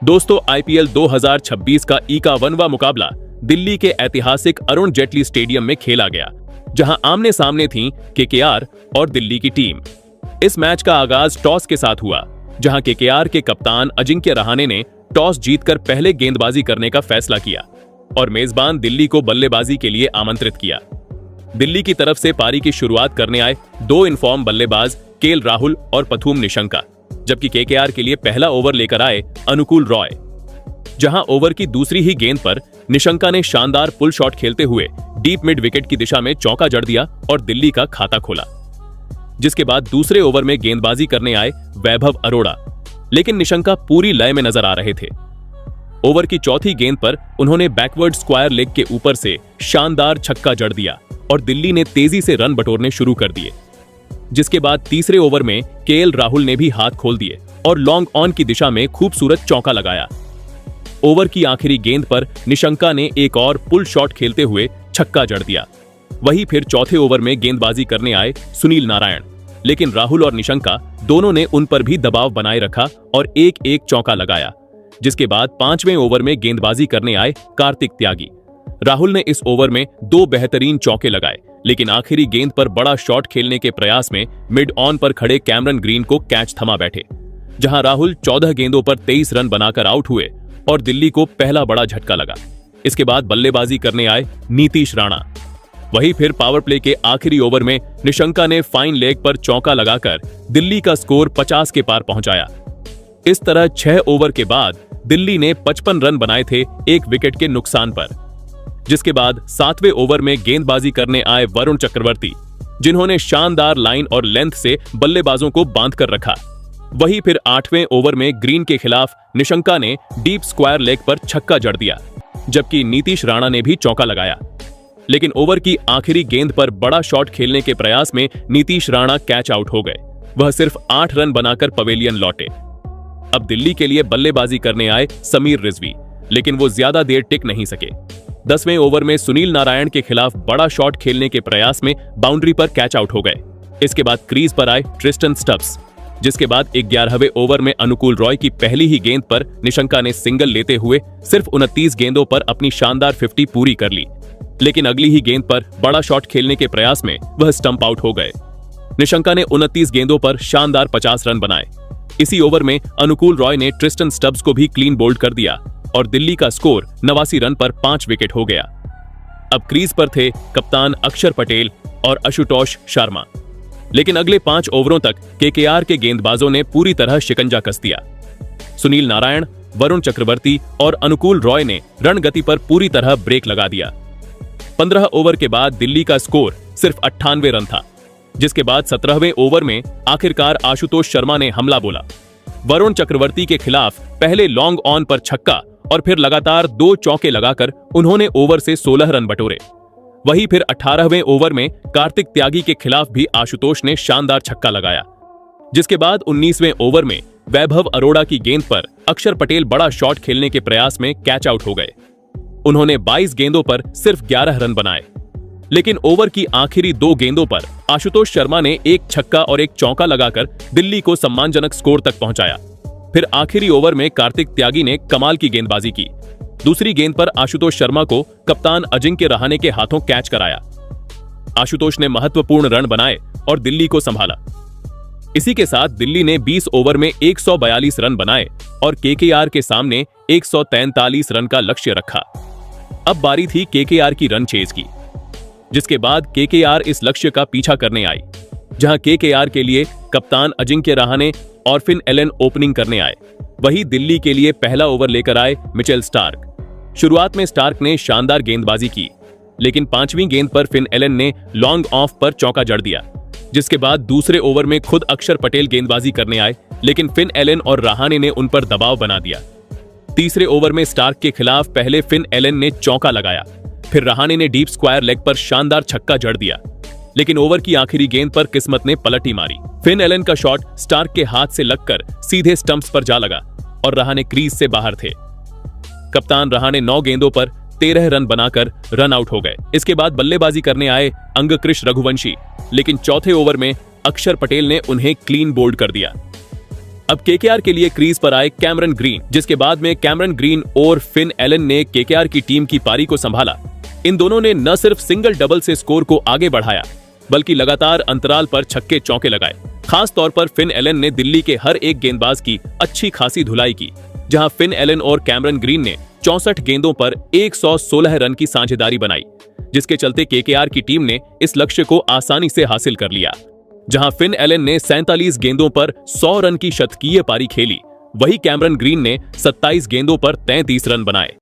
दोस्तों, आईपीएल 2026 का 51वां मुकाबला दिल्ली के ऐतिहासिक अरुण जेटली स्टेडियम में खेला गया, जहां आमने सामने थीं केकेआर और दिल्ली की टीम। इस मैच का आगाज टॉस के साथ हुआ, जहां केकेआर के कप्तान अजिंक्य रहाणे ने टॉस जीतकर पहले गेंदबाजी करने का फैसला किया और मेजबान दिल्ली को बल्लेबाजी के लिए आमंत्रित किया। दिल्ली की तरफ से पारी की शुरुआत करने आए दो इनफॉर्म बल्लेबाज केएल राहुल और पथुम निशंका, जबकि केकेआर के लिए पहला ओवर लेकर आए अनुकूल रॉय। जहां ओवर की दूसरी ही गेंद पर निशंका ने शानदार पुल शॉट खेलते हुए डीप मिड विकेट की दिशा में चौका जड़ दिया और दिल्ली का खाता खोला। जिसके बाद दूसरे ओवर में गेंदबाजी करने आए वैभव अरोड़ा, लेकिन निशंका पूरी लय में नजर आ रहे थे। ओवर की चौथी गेंद पर उन्होंने बैकवर्ड स्क्वायर लेग के ऊपर से शानदार छक्का जड़ दिया और दिल्ली ने तेजी से रन बटोरने शुरू कर दिए। जिसके बाद तीसरे ओवर में केएल राहुल ने भी हाथ खोल दिए और लॉन्ग ऑन की दिशा में खूबसूरत चौका लगाया। ओवर की आखिरी गेंद पर निशंका ने एक और पुल शॉट खेलते हुए छक्का जड़ दिया। वहीं फिर चौथे ओवर में गेंदबाजी करने आए सुनील नारायण, लेकिन राहुल और निशंका दोनों ने उन पर भी दबाव बनाए रखा और एक एक चौका लगाया। जिसके बाद पांचवें ओवर में गेंदबाजी करने आए कार्तिक त्यागी। राहुल ने इस ओवर में दो बेहतरीन चौके लगाए, लेकिन आखिरी गेंद पर बड़ा शॉट खेलने के प्रयास में मिड ऑन पर खड़े कैमरन ग्रीन को कैच थमा बैठे, जहां राहुल 14 गेंदों पर 23 रन बनाकर आउट हुए और दिल्ली को पहला बड़ा झटका लगा। इसके बाद बल्लेबाजी करने आए नीतीश राणा। वहीं फिर पावर प्ले के आखिरी ओवर में निशंका ने फाइन लेग पर चौका लगाकर दिल्ली का स्कोर 50 के पार पहुंचाया। इस तरह 6 ओवर के बाद दिल्ली ने 55 रन बनाए थे एक विकेट के नुकसान पर। जिसके बाद 7वें ओवर में गेंदबाजी करने आए वरुण चक्रवर्ती, जिन्होंने शानदार लाइन और लेंथ से बल्लेबाजों को बांध कर रखा। वहीं फिर 8वें ओवर में ग्रीन के खिलाफ निशंका ने डीप स्क्वायर लेग पर छक्का जड़ दिया, जबकि नीतीश राणा ने भी चौका लगाया। लेकिन ओवर की आखिरी गेंद पर बड़ा शॉट खेलने के प्रयास में नीतीश राणा कैच आउट हो गए। वह सिर्फ 8 रन बनाकर पवेलियन लौटे। अब दिल्ली के लिए बल्लेबाजी करने आए समीर रिजवी, लेकिन वो ज्यादा देर टिक नहीं सके। 10वें ओवर में सुनील नारायण के खिलाफ बड़ा शॉट खेलने के प्रयास में बाउंड्री पर कैच आउट हो गए। इसके बाद क्रीज पर आए ट्रिस्टन स्टब्स, जिसके बाद 11वें ओवर में अनुकूल रॉय की पहली ही गेंद पर निशंका ने सिंगल लेते हुए सिर्फ 29 गेंदों पर अपनी शानदार 50 पूरी कर ली। लेकिन अगली ही गेंद पर बड़ा शॉट खेलने के प्रयास में वह स्टंप आउट हो गए। निशंका ने 29 गेंदों पर शानदार 50 रन बनाए। इसी ओवर में अनुकूल रॉय ने ट्रिस्टन स्टब्स को भी क्लीन बोल्ड कर दिया और दिल्ली का स्कोर 89 रन पर 5 विकेट हो गया। अब क्रीज पर थे कप्तान अक्षर पटेल और आशुतोष शर्मा, लेकिन अगले 5 ओवरों तक केकेआर के गेंदबाजों ने पूरी तरह शिकंजा कस दिया। सुनील नारायण, वरुण चक्रवर्ती और अनुकूल रॉय ने रणगति पर पूरी तरह ब्रेक लगा दिया। 15 ओवर के बाद दिल्ली का स्कोर सिर्फ 98 रन था, जिसके बाद 17वें ओवर में आखिरकार आशुतोष शर्मा ने हमला बोला। वरुण चक्रवर्ती के खिलाफ पहले लॉन्ग ऑन पर छक्का और फिर लगातार 2 चौके लगाकर उन्होंने ओवर से 16 रन बटोरे। वहीं फिर 18वें ओवर में कार्तिक त्यागी के खिलाफ भी आशुतोष ने शानदार छक्का लगाया। जिसके बाद 19वें ओवर में वैभव अरोड़ा की गेंद पर अक्षर पटेल बड़ा शॉट खेलने के प्रयास में कैच आउट हो गए। उन्होंने 22 गेंदों पर सिर्फ 11 रन बनाए। लेकिन ओवर की आखिरी 2 गेंदों पर आशुतोष शर्मा ने एक छक्का और एक चौका लगाकर दिल्ली को सम्मानजनक स्कोर तक पहुंचाया। फिर आखिरी ओवर में कार्तिक त्यागी ने कमाल की गेंदबाजी की। दूसरी गेंद पर आशुतोष शर्मा को कप्तान अजिंक्य रहाणे के हाथों कैच कराया। आशुतोष ने महत्वपूर्ण रन बनाए और दिल्ली को संभाला। इसी के साथ दिल्ली ने 20 ओवर में 142 रन बनाए और केकेआर के सामने 143 रन का लक्ष्य रखा। अब बारी थी केकेआर की रन चेज की, जिसके बाद केकेआर इस लक्ष्य का पीछा करने आई, जहां केकेआर के लिए कप्तान अजिंक्य रहाणे और फिन एलन ओपनिंग करने आए। वहीं दिल्ली के लिए पहला ओवर लेकर आए मिचेल स्टार्क। शुरुआत में स्टार्क ने शानदार गेंदबाजी की, लेकिन 5वीं गेंद पर फिन एलन ने लॉन्ग ऑफ पर चौका जड़ दिया। जिसके बाद दूसरे ओवर में खुद अक्षर पटेल गेंदबाजी करने आए, लेकिन फिन एलन और रहाणे ने उन पर दबाव बना दिया। तीसरे ओवर में स्टार्क के खिलाफ पहले फिन एलन ने चौका लगाया, फिर रहाणे ने डीप स्क्वायर लेग पर शानदार छक्का जड़ दिया। लेकिन ओवर की आखिरी गेंद पर किस्मत ने पलटी मारी। फिन एलन का शॉट स्टार्क के हाथ से लगकर सीधे स्टंप्स पर जा लगा और रहाणे क्रीज से बाहर थे। कप्तान रहाणे 9 गेंदों पर 13 रन बनाकर रन आउट हो गए। इसके बाद बल्लेबाजी करने आए अंगकृष रघुवंशी, लेकिन चौथे ओवर में अक्षर पटेल ने उन्हें क्लीन बोल्ड कर दिया। अब केकेआर के लिए क्रीज पर आए कैमरन ग्रीन, जिसके बाद में कैमरन ग्रीन और फिन एलन ने केकेआर की टीम की पारी को संभाला। इन दोनों ने न सिर्फ सिंगल डबल से स्कोर को आगे बढ़ाया, बल्कि लगातार अंतराल पर छक्के चौके लगाए। खास तौर पर फिन एलन ने दिल्ली के हर एक गेंदबाज की अच्छी खासी धुलाई की, जहां फिन एलन और कैमरन ग्रीन ने 64 गेंदों पर 116 रन की साझेदारी बनाई, जिसके चलते केकेआर की टीम ने इस लक्ष्य को आसानी से हासिल कर लिया। जहां फिन एलन ने 47 गेंदों पर 100 रन की शतकीय पारी खेली, वहीं कैमरन ग्रीन ने 27 गेंदों पर 33 रन बनाए।